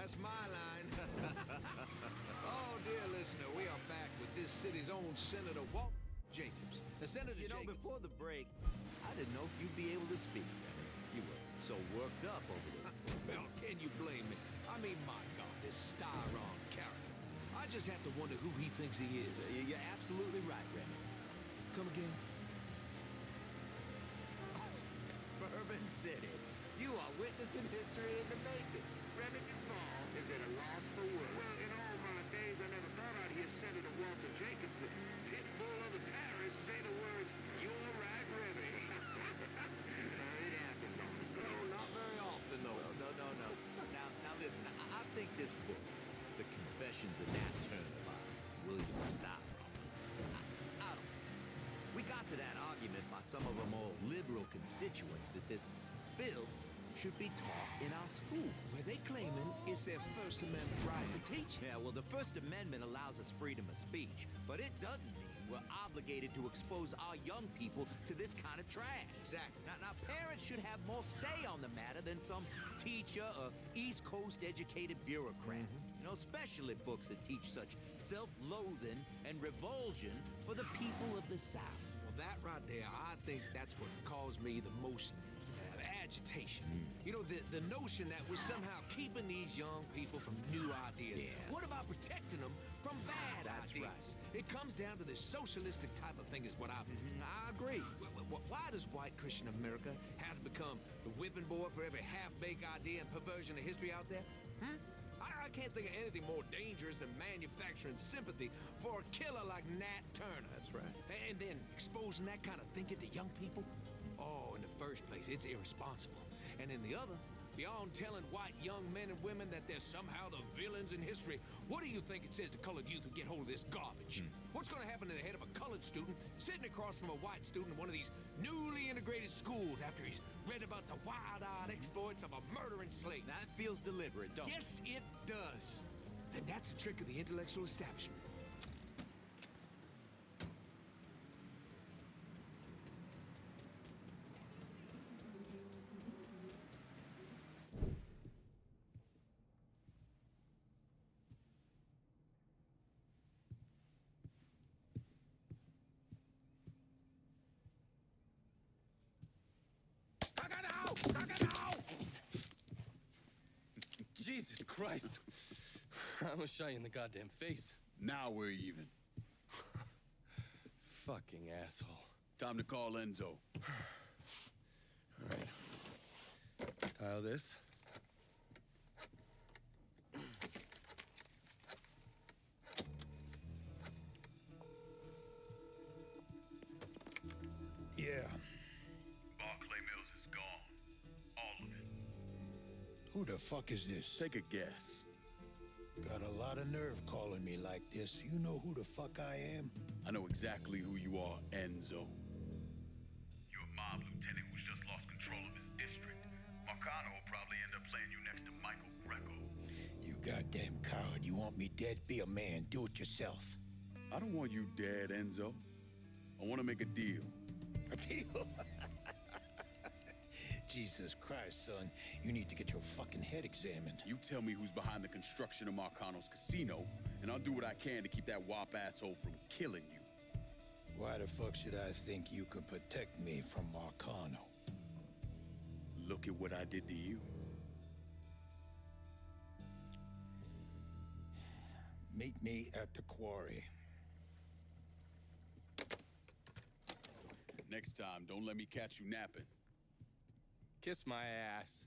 That's my line. Oh, dear listener, we are back with this city's own Senator Walt Jacobs. Senator Jacobs. Before the break, I didn't know if you'd be able to speak. You were so worked up over this. Well, can you blame me? I mean, my God, this Styron character. I just have to wonder who he thinks he is. You're absolutely right, Remy. Come again? Bourbon City. You are witnessing history in the making. Remington Fall is at a loss for words. Well, in all my days, I never thought I'd hear Senator Walter Jacobs, the pit bull of the parish, say the words, "You're right, Remy." It happens often. No, not very often, though. Well, no. Now listen, I think this book, The Confessions of Nat Turner by William Styron, I don't know. We got to that argument by some of our more liberal constituents that this filth should be taught in our schools. Where they claiming it's their First Amendment right to teach. Yeah, well, the First Amendment allows us freedom of speech, but it doesn't mean we're obligated to expose our young people to this kind of trash. Exactly. Now, parents should have more say on the matter than some teacher or East Coast educated bureaucrat. You know, especially books that teach such self-loathing and revulsion for the people of the South. Well, that right there, I think that's what caused me the most agitation. You know, the notion that we're somehow keeping these young people from new ideas. Yeah. What about protecting them from bad That's ideas? right. It comes down to this socialistic type of thing is what I believe. I agree. Why does white Christian America have to become the whipping boy for every half-baked idea and perversion of history out there? I can't think of anything more dangerous than manufacturing sympathy for a killer like Nat Turner. That's right. And then exposing that kind of thinking to young people? Oh, in the first place, it's irresponsible. And in the other, beyond telling white young men and women that they're somehow the villains in history, what do you think it says to colored youth who get hold of this garbage? What's going to happen to the head of a colored student sitting across from a white student in one of these newly integrated schools after he's read about the wild-eyed exploits of a murdering slave? That feels deliberate, don't it? Yes, it does. And that's a trick of the intellectual establishment. Jesus Christ. I'm gonna shot you in the goddamn face. Now we're even. Fucking asshole. Time to call Enzo. All right. Tile this. Yeah. Barclay Mills is gone. All of it. Who the fuck is this? Take a guess. Got a lot of nerve calling me like this. You know who the fuck I am? I know exactly who you are, Enzo. You're a mob lieutenant who's just lost control of his district. Marcano will probably end up playing you next to Michael Greco. You goddamn coward. You want me dead? Be a man. Do it yourself. I don't want you dead, Enzo. I want to make a deal. A deal? Jesus Christ, son. You need to get your fucking head examined. You tell me who's behind the construction of Marcano's casino, and I'll do what I can to keep that wop asshole from killing you. Why the fuck should I think you could protect me from Marcano? Look at what I did to you. Meet me at the quarry. Next time, don't let me catch you napping. Kiss my ass.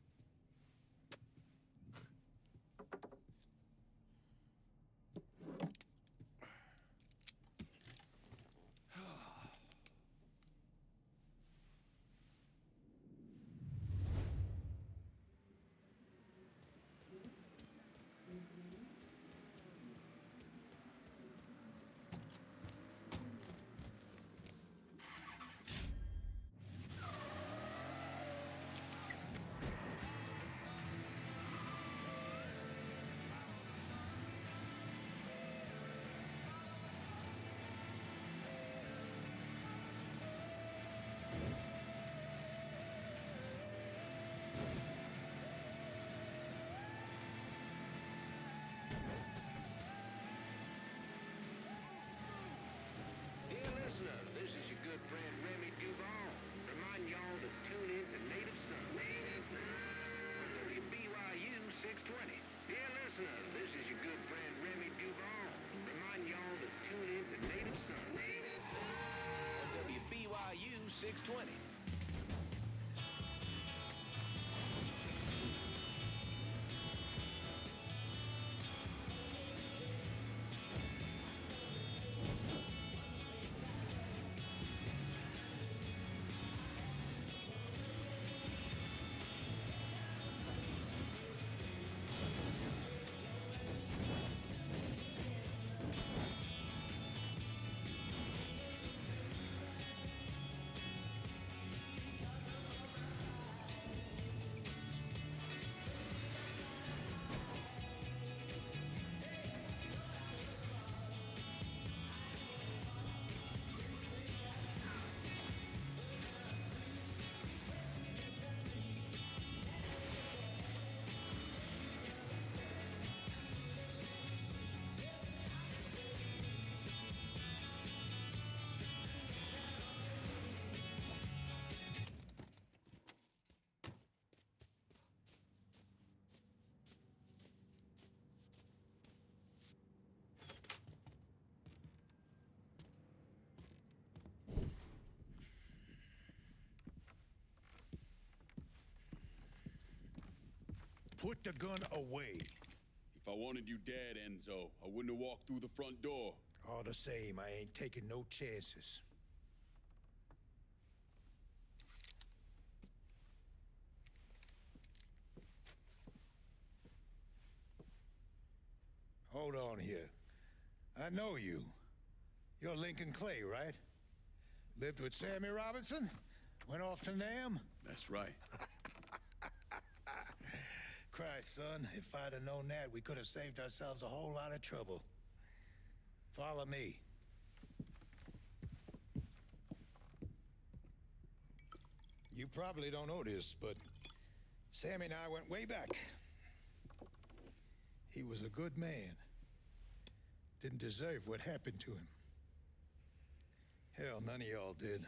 620. Put the gun away. If I wanted you dead, Enzo, I wouldn't have walked through the front door. All the same, I ain't taking no chances. Hold on here. I know you. You're Lincoln Clay, right? Lived with Sammy Robinson? Went off to Nam? That's right. Christ, son, if I'd have known that, we could have saved ourselves a whole lot of trouble. Follow me. You probably don't know this, but Sammy and I went way back. He was a good man. Didn't deserve what happened to him. Hell, none of y'all did.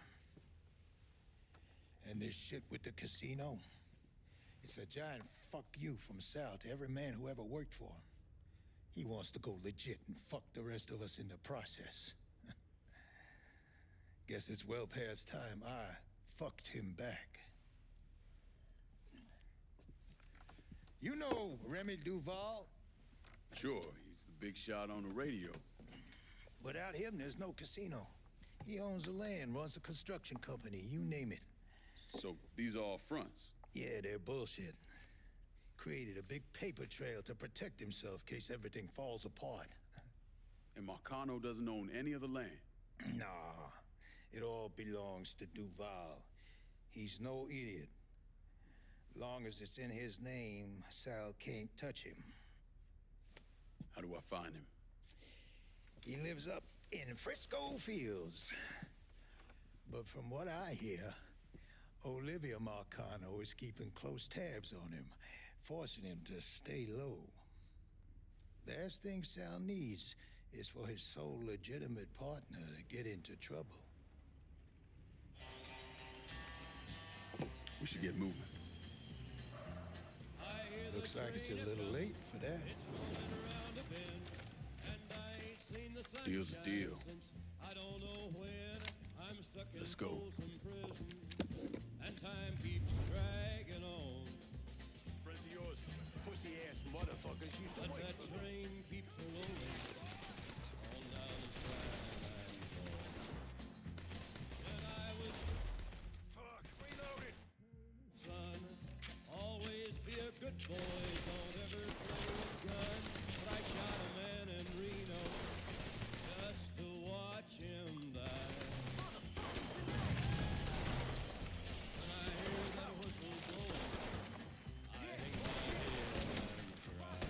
And this shit with the casino, it's a giant fuck you from Sal to every man who ever worked for him. He wants to go legit and fuck the rest of us in the process. Guess it's well past time I fucked him back. You know Remy Duval? Sure, he's the big shot on the radio. Without him, there's no casino. He owns the land, runs a construction company, you name it. So, these are all fronts? Yeah, they're bullshit. Created a big paper trail to protect himself in case everything falls apart. And Marcano doesn't own any of the land? Nah, it all belongs to Duval. He's no idiot. Long as it's in his name, Sal can't touch him. How do I find him? He lives up in Frisco Fields. But from what I hear, Olivia Marcano is keeping close tabs on him, forcing him to stay low. Last thing Sal needs is for his sole legitimate partner to get into trouble. We should get moving. Looks like it's a little late for that. Deal's a deal. Let's go. And time keeps dragging on. Friends of yours, pussy-ass motherfuckers used to But wait that for me. train keeps rolling on down the skyline. When I was Fuck, reloaded. son, always be a good boy, don't ever play with guns. But I shot a man in Reno just to watch him die. When I hear that whistle blowing, I hang my head and cry.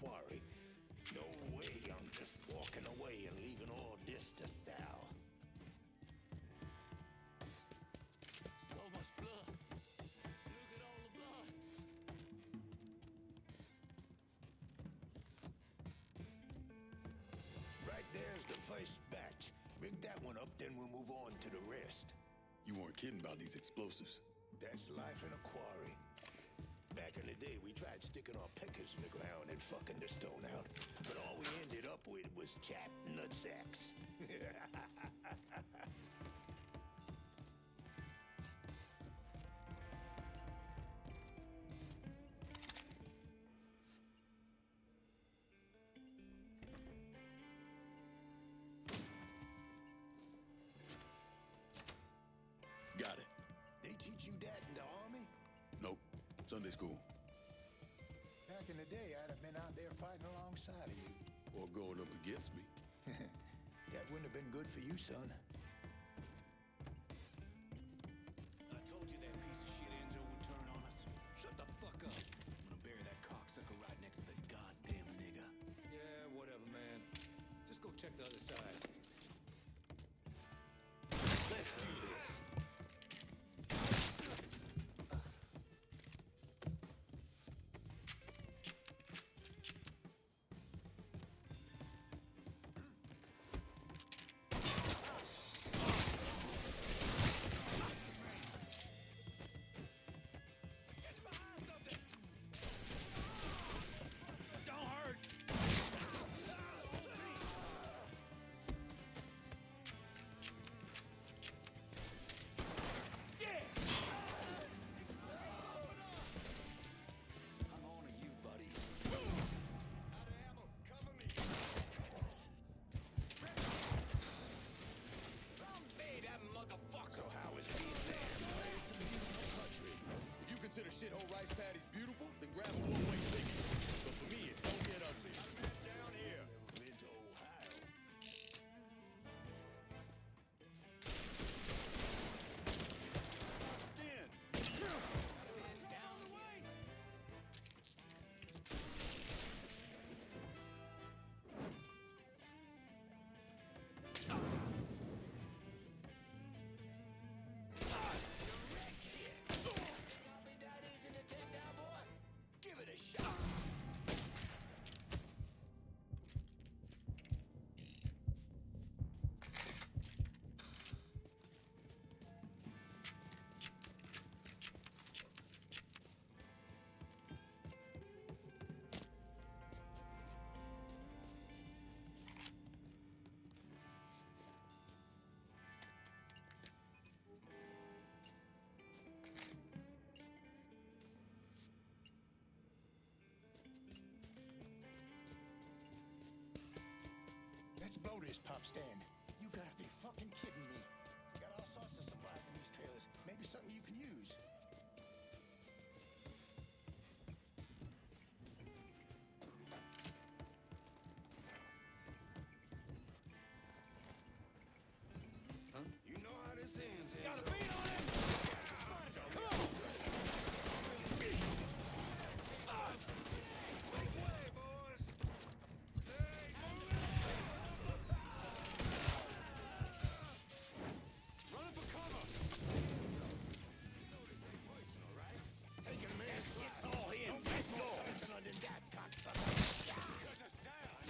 quarry. No way I'm just walking away and leaving all this to Sal. So much blood. Look at all the blood. Right there's the first batch. Rig that one up, then we'll move on to the rest. You weren't kidding about these explosives. That's life in a quarry. Back in the day, we tried sticking our pickers in the ground and fucking the stone out. But all we ended up with was chapped nutsacks. Got it. They teach you that in the army? Nope. Sunday school. Back in the day, I'd have been out there fighting alongside of you. Or going up against me. That wouldn't have been good for you, son. I told you that piece of shit Enzo would turn on us. Shut the fuck up. I'm gonna bury that cocksucker right next to the goddamn nigger. Yeah, whatever, man. Just go check the other side. Let's do this. I'm on to you, buddy. So how is Vietnam? It's a beautiful country. If you consider shithole rice paddies beautiful, then grab a one-way ticket. But for me, it don't get ugly. Down here. Been to Ohio. Down the way. Give it a shot. Let's blow this pop stand. You gotta be fucking kidding me. We got all sorts of supplies in these trailers. Maybe something you can use. You know how this ends, Enzo. Got a beat on him. Come on. Make way, boys. Hey, move Running for cover. Taking a man. Shit's all him. Let's go. Under that cocksucker. Cutting us down.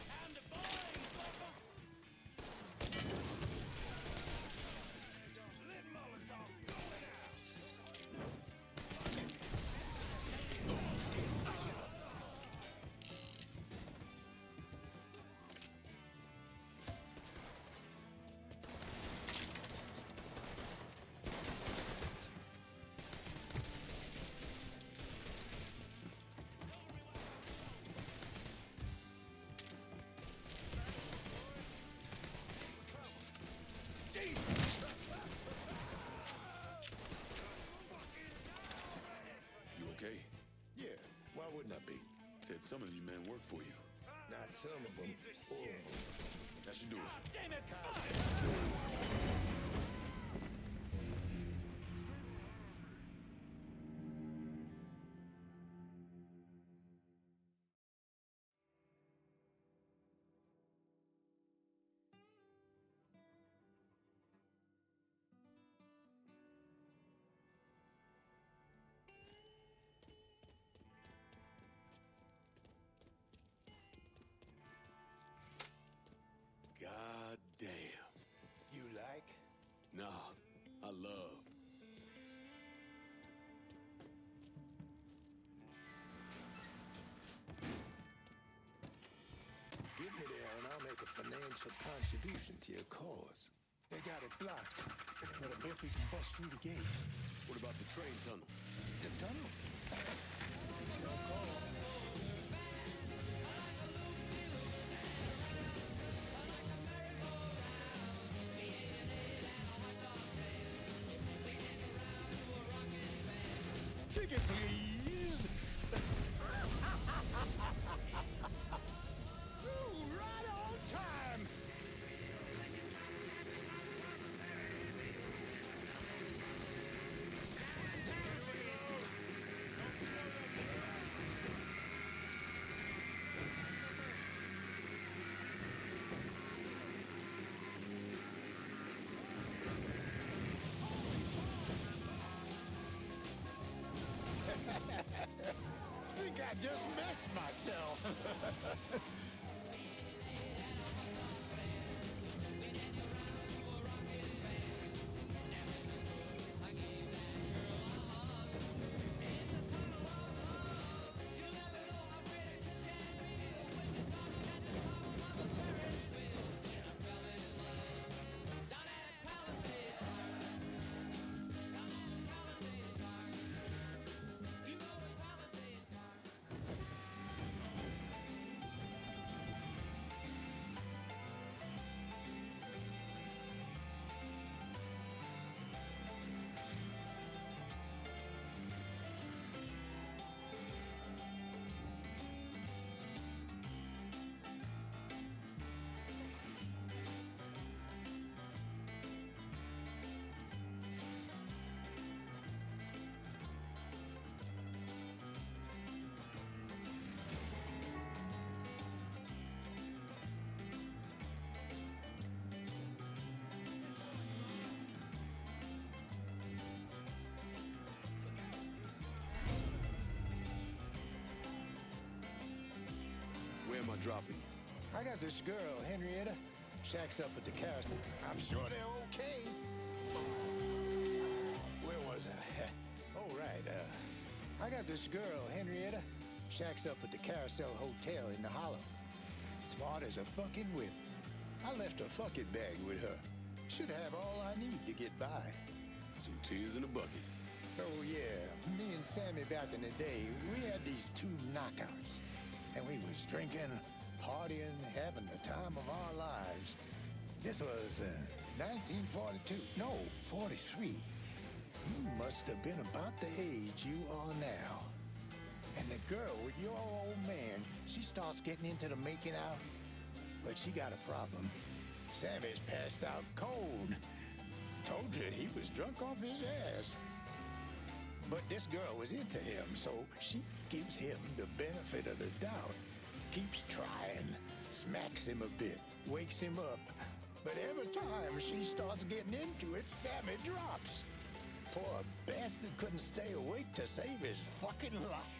Time to bind, fucker. Let Molotov going out. You okay? Yeah, why wouldn't I be? Said some of these men work for you. Not some of them, all of them. That should do it. Damn it. financial contribution to your cause. They got it blocked, but I bet we can bust through the gate. What about the train tunnel? The tunnel? It's your call. Ticket, please. Ooh, right on time. Think I just messed myself. Where am I dropping you? I got this girl, Henrietta. Shack's up at the castle. I'm sure they're okay. Where was I? Oh, right. I got this girl, Henrietta. Shack's up at the Carousel Hotel in the Hollow. Smart as a fucking whip. I left a fucking bag with her. Should have all I need to get by. Some tears in a bucket. So, yeah, me and Sammy back in the day, we had these two knockouts. And we was drinking, partying, having the time of our lives. This was 1942. No, 43. You must have been about the age you are now. And the girl with your old man, she starts getting into the making out. But she got a problem. Sammy's passed out cold. Told you he was drunk off his ass. But this girl was into him, so she gives him the benefit of the doubt. Keeps trying, smacks him a bit, wakes him up. But every time she starts getting into it, Sammy drops. Poor bastard couldn't stay awake to save his fucking life.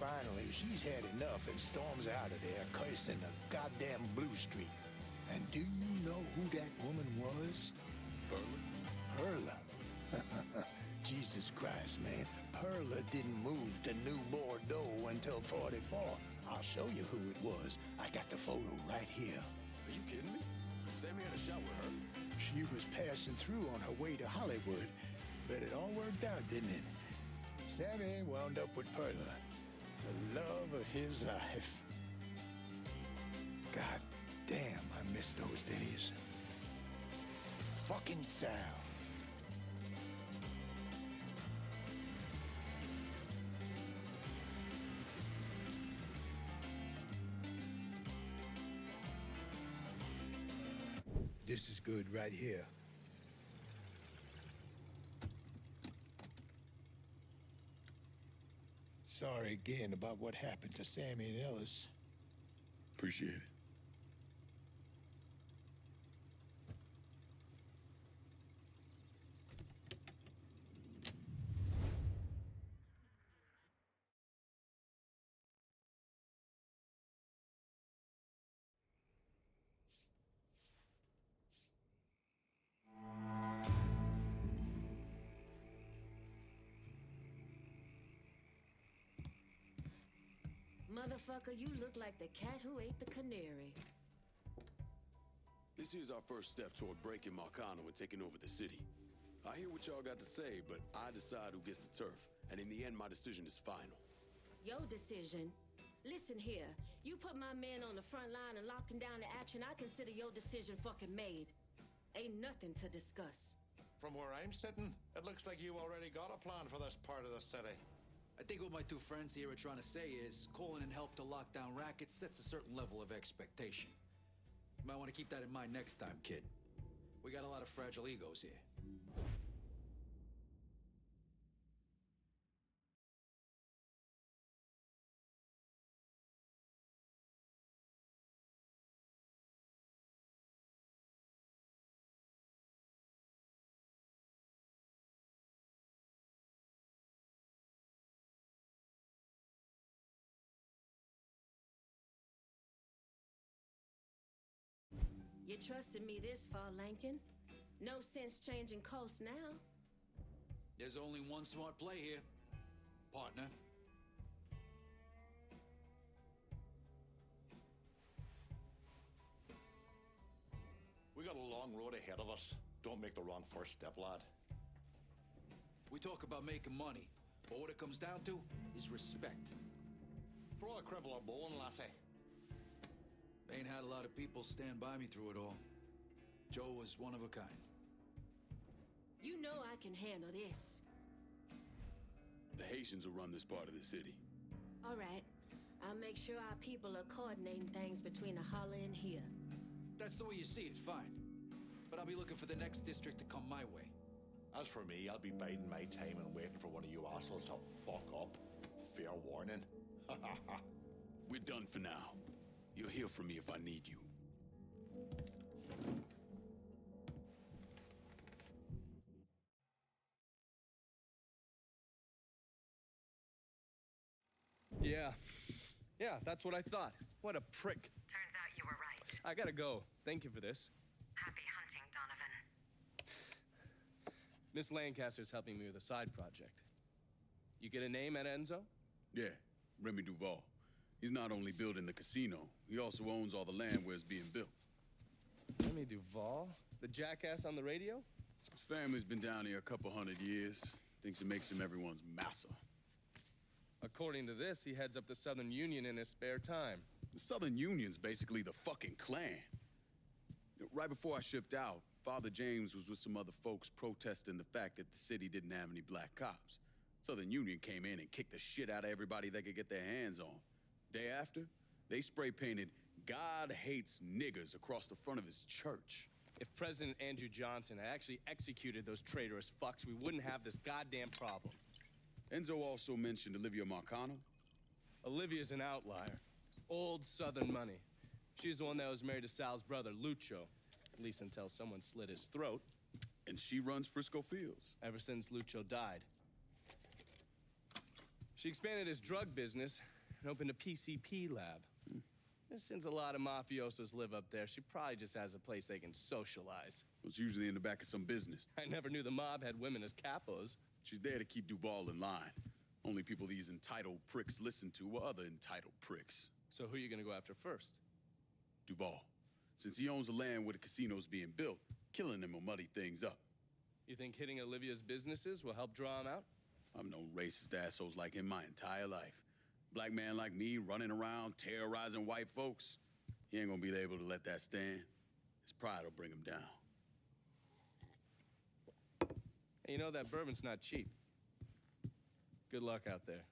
Finally, she's had enough and storms out of there, cursing the goddamn blue streak. And do you know who that woman was? Perla. Jesus Christ, man. Perla didn't move to New Bordeaux until 44. I'll show you who it was. I got the photo right here. Are you kidding me? Sammy had a shot with her. She was passing through on her way to Hollywood, but it all worked out, didn't it? Sammy wound up with Perla, the love of his life. God damn, I miss those days. Fucking Sal. This is good right here. Sorry again about what happened to Sammy and Ellis. Appreciate it. Motherfucker, you look like the cat who ate the canary. This here's our first step toward breaking Marcano and taking over the city. I hear what y'all got to say, but I decide who gets the turf. And in the end, my decision is final. Your decision? Listen here. You put my men on the front line and lock him down to action, I consider your decision fucking made. Ain't nothing to discuss. From where I'm sitting, it looks like you already got a plan for this part of the city. I think what my two friends here are trying to say is calling in help to lock down rackets sets a certain level of expectation. You might want to keep that in mind next time, kid. We got a lot of fragile egos here. You trusted me this far, Lankin. No sense changing course now. There's only one smart play here, partner. We got a long road ahead of us. Don't make the wrong first step, lad. We talk about making money, but what it comes down to is respect. Throw a cribble of bone, lassie. Ain't had a lot of people stand by me through it all. Joe was one of a kind. You know I can handle this. The Haitians will run this part of the city. All right. I'll make sure our people are coordinating things between the holler and here. That's the way you see it, fine. But I'll be looking for the next district to come my way. As for me, I'll be biding my time and waiting for one of you assholes to fuck up. Fair warning. We're done for now. You'll hear from me if I need you. Yeah, that's what I thought. What a prick. Turns out you were right. I gotta go. Thank you for this. Happy hunting, Donovan. Miss Lancaster's helping me with a side project. You get a name at Enzo? Yeah, Remy Duval. He's not only building the casino, he also owns all the land where it's being built. Remy Duval? The jackass on the radio? His family's been down here a couple 100 years. Thinks it makes him everyone's massa. According to this, he heads up the Southern Union in his spare time. The Southern Union's basically the fucking Klan. Right before I shipped out, Father James was with some other folks protesting the fact that the city didn't have any black cops. Southern Union came in and kicked the shit out of everybody they could get their hands on. Day after, they spray-painted "God hates niggers" across the front of his church. If President Andrew Johnson had actually executed those traitorous fucks, we wouldn't have this goddamn problem. Enzo also mentioned Olivia Marcano. Olivia's an outlier. Old Southern money. She's the one that was married to Sal's brother, Lucho. At least until someone slit his throat. And she runs Frisco Fields. Ever since Lucho died. She expanded his drug business and opened a PCP lab. Since a lot of mafiosos live up there, she probably just has a place they can socialize. It's usually in the back of some business. I never knew the mob had women as capos. She's there to keep Duval in line. Only people these entitled pricks listen to are other entitled pricks. So who are you gonna go after first? Duval. Since he owns the land where the casino's being built, killing him will muddy things up. You think hitting Olivia's businesses will help draw him out? I've known racist assholes like him my entire life. Black man like me running around terrorizing white folks. He ain't gonna be able to let that stand. His pride will bring him down. Hey, you know that bourbon's not cheap. Good luck out there.